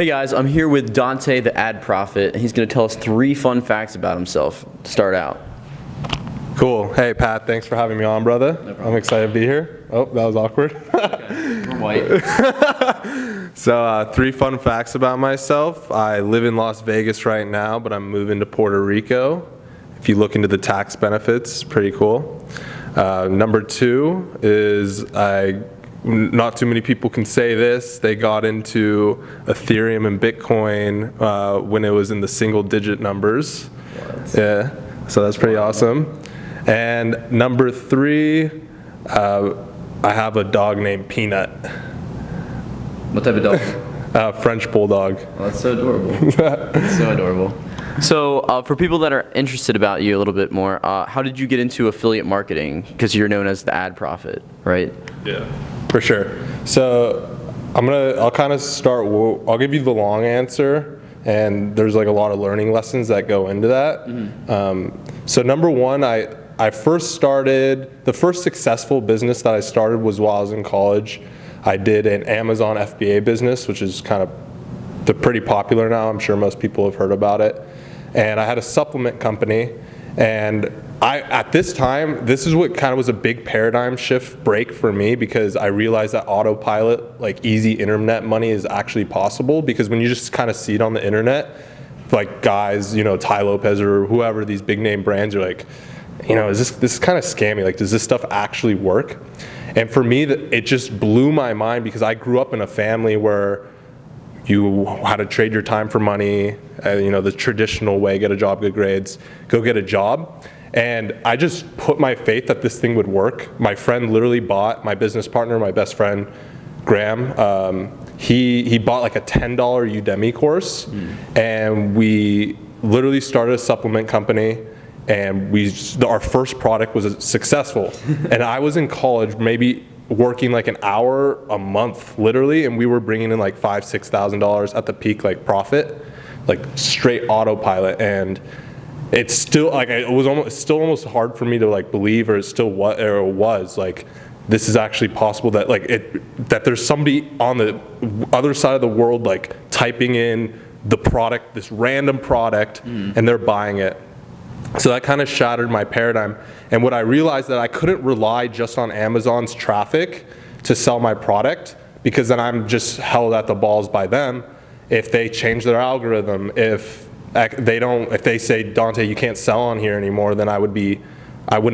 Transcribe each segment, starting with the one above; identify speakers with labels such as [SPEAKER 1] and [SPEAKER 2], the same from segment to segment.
[SPEAKER 1] Hey guys, I'm here with Dante, the ad prophet, and he's going to tell us 3 fun facts about himself to start out.
[SPEAKER 2] Cool. Hey, Pat, thanks for having me on, brother.
[SPEAKER 1] No problem.
[SPEAKER 2] I'm excited to be here. Oh, that was awkward.
[SPEAKER 1] Okay. We're white.
[SPEAKER 2] So, 3 fun facts about myself. I live in Las Vegas right now, but I'm moving to Puerto Rico. If you look into the tax benefits, pretty cool. Number 2 is not too many people can say this. They got into Ethereum and Bitcoin when it was in the single-digit numbers. What? Yeah, so that's pretty awesome. And number 3, I have a dog named Peanut.
[SPEAKER 1] What type of dog?
[SPEAKER 2] French bulldog.
[SPEAKER 1] Oh, that's so adorable. That's so adorable. So for people that are interested about you a little bit more, how did you get into affiliate marketing? Because you're known as the ad prophet, right?
[SPEAKER 2] Yeah, for sure. So I'll kind of start, I'll give you the long answer, and there's like a lot of learning lessons that go into that. Mm-hmm. So number 1, I first started, the first successful business that I started was while I was in college. I did an Amazon FBA business, which is kind of pretty popular now. I'm sure most people have heard about it. And I had a supplement company, and at this time, this is what kind of was a big paradigm shift break for me, because I realized that autopilot, like easy internet money, is actually possible. Because when you just kind of see it on the internet, like guys, Ty Lopez or whoever, these big name brands, are like, this is kind of scammy. Like, does this stuff actually work? And for me, it just blew my mind, because I grew up in a family where you had to trade your time for money, the traditional way: get a job, good grades, go get a job. And I just put my faith that this thing would work. My friend literally bought, my business partner, my best friend, Graham, he bought like a $10 Udemy course, and we literally started a supplement company, and our first product was successful. And I was in college, maybe working like an hour a month, literally, and we were bringing in like $5,000-$6,000 at the peak, like profit, like straight autopilot. And it's still like it's still almost hard for me to like believe, or it was like, this is actually possible, that that there's somebody on the other side of the world like typing in the product, this random product, and they're buying it. So that kind of shattered my paradigm. And what I realized, that I couldn't rely just on Amazon's traffic to sell my product, because then I'm just held at the balls by them. If they change their algorithm, if they say, Dante, you can't sell on here anymore, then I wouldn't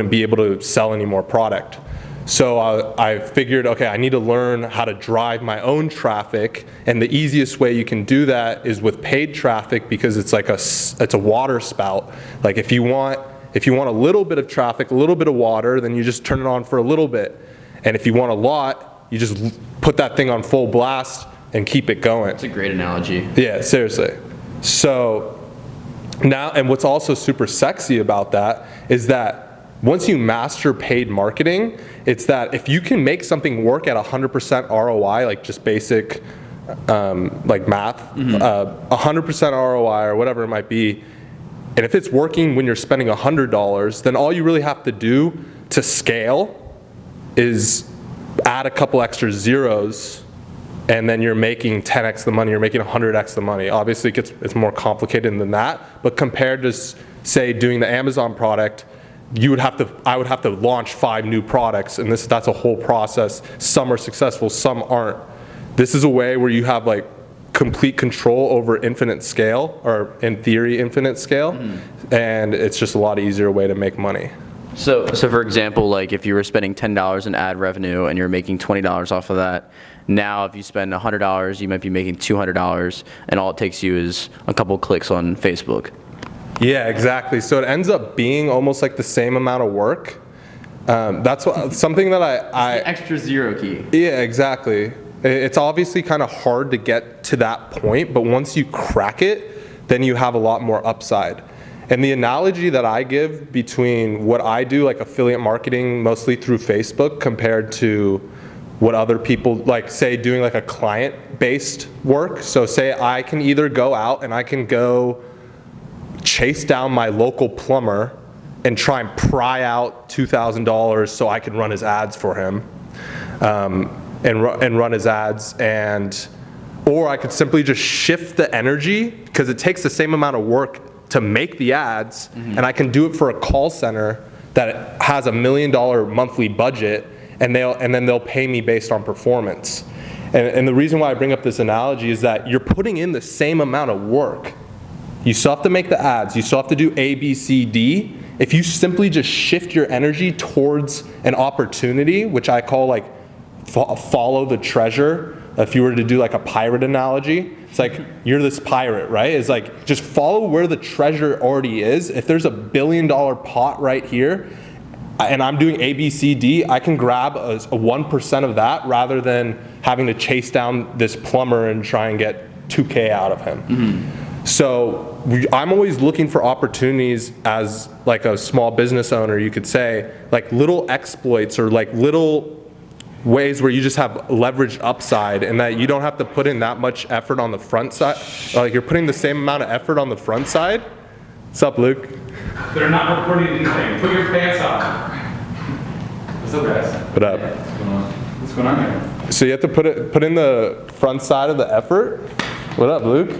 [SPEAKER 2] be able to sell any more product. So I figured, okay, I need to learn how to drive my own traffic, and the easiest way you can do that is with paid traffic, because it's like it's a water spout. Like if you want a little bit of traffic, a little bit of water, then you just turn it on for a little bit. And if you want a lot, you just put that thing on full blast and keep it going.
[SPEAKER 1] That's a great analogy.
[SPEAKER 2] Yeah, seriously. So now, and what's also super sexy about that is that once you master paid marketing, it's that if you can make something work at 100% ROI, like just basic like math, 100% ROI or whatever it might be, and if it's working when you're spending $100, then all you really have to do to scale is add a couple extra zeros, and then you're making 10x the money, you're making 100x the money. Obviously it's more complicated than that, but compared to, say, doing the Amazon product, I would have to launch 5 new products, and that's a whole process. Some are successful, some aren't. This is a way where you have like complete control over infinite scale, or in theory infinite scale, and it's just a lot easier way to make money.
[SPEAKER 1] So for example, like if you were spending $10 in ad revenue and you're making $20 off of that, now if you spend $100, you might be making $200, and all it takes you is a couple clicks on Facebook.
[SPEAKER 2] Yeah, exactly. So it ends up being almost like the same amount of work. That's something that I
[SPEAKER 1] the extra zero key.
[SPEAKER 2] Yeah, exactly. It's obviously kind of hard to get to that point, but once you crack it, then you have a lot more upside. And the analogy that I give between what I do, like affiliate marketing, mostly through Facebook, compared to what other people, like say doing like a client-based work. So say I can either go out and I can go chase down my local plumber and try and pry out $2,000 so I can run his ads for him, and run his ads, and Or I could simply just shift the energy, because it takes the same amount of work to make the ads, and I can do it for a call center that has $1 million monthly budget, and then they'll pay me based on performance. And the reason why I bring up this analogy is that you're putting in the same amount of work. You still have to make the ads, you still have to do A, B, C, D. If you simply just shift your energy towards an opportunity, which I call like follow the treasure. If you were to do like a pirate analogy, it's like you're this pirate, right? It's like just follow where the treasure already is. If there's $1 billion pot right here, and I'm doing A, B, C, D, I can grab a 1% of that rather than having to chase down this plumber and try and get $2K out of him. So I'm always looking for opportunities as like a small business owner, you could say, like little exploits or like little ways where you just have leveraged upside, and that you don't have to put in that much effort on the front side. Like you're putting the same amount of effort on the front side. What's up, Luke?
[SPEAKER 3] They're not recording anything. Put your pants on. What's up, guys?
[SPEAKER 2] What up?
[SPEAKER 3] What's going on here?
[SPEAKER 2] So you have to put in the front side of the effort. What up, Luke?